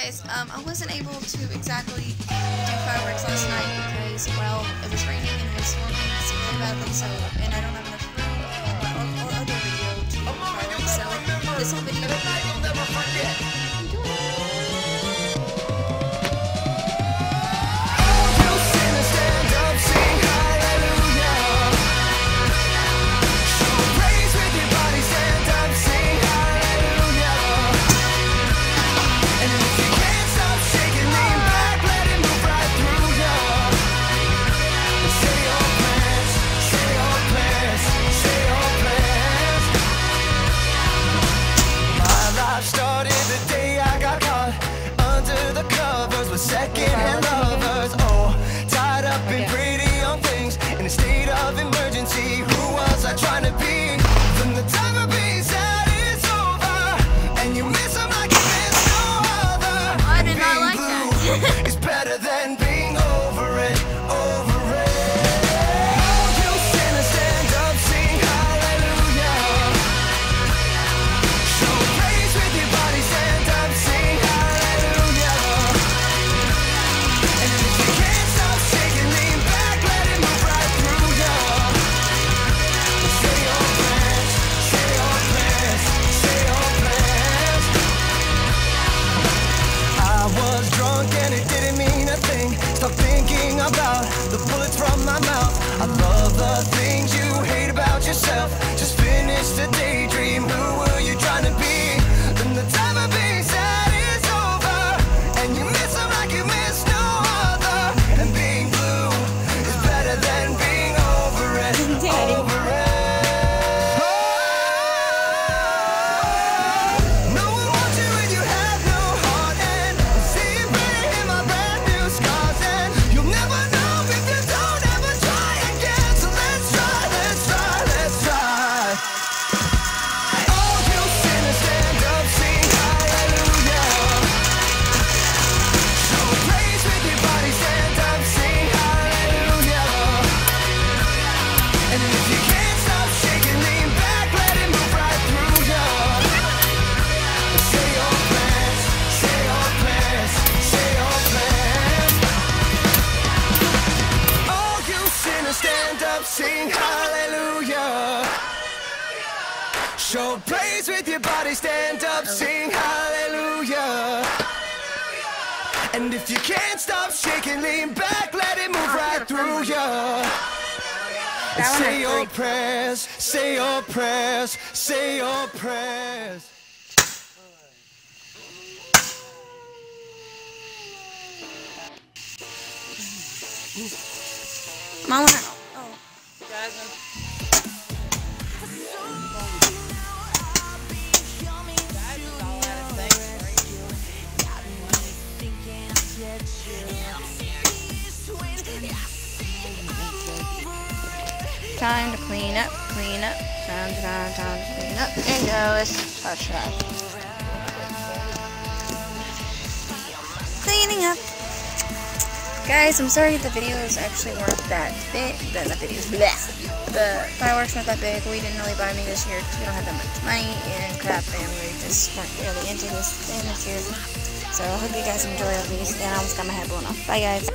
guys, I wasn't able to exactly do fireworks last night because, well, it was raining and it was storming really badly, so, and I don't have enough room or other video to do fireworks, so this whole video will never forget. Second-hand lovers, tied up in pretty young things in a state of emergency. Who was I trying to be? From the time of being sad is over, and you miss them like you miss no other. I did not like that. It's better than being over it, over it. You sinners, stand up, sing hallelujah. Show praise with your body, stand up, sing hallelujah. Stop thinking about the bullets from my mouth. I love the things you hate about yourself. Just finish the daydream. Who were you trying to be? Then the time of being sad is over, and you miss them like you miss no other. And being blue is better than being over it, over it. No one wants you when you have no heart, and see it burning in my brand new scars. You'll never know if you don't ever try again. So let's try, let's try, let's try. Oh, you sinners, stand up, sing hallelujah. Show praise with your body, stand up, sing hallelujah. And if you can't stop shaking, lean back, let it move right through you. Say your prayers, say your prayers, say your prayers. Oh, you sinners, stand up, sing hallelujah. Show praise with your body, stand up, sing hallelujah. And if you can't stop shaking, lean back, let it move right through you. And say your prayers, say your prayers, say your prayers. Mama. Oh. Jasmine. Time to clean up, clean up. Time to clean up. There you go. Let's touch that. Cleaning up. Guys, I'm sorry the videos actually weren't that big. The fireworks weren't that big. We didn't really buy me this year because we don't have that much money and crap, and we just weren't really into this year. So I hope you guys enjoy these. And I almost got my head blown off. Bye, guys.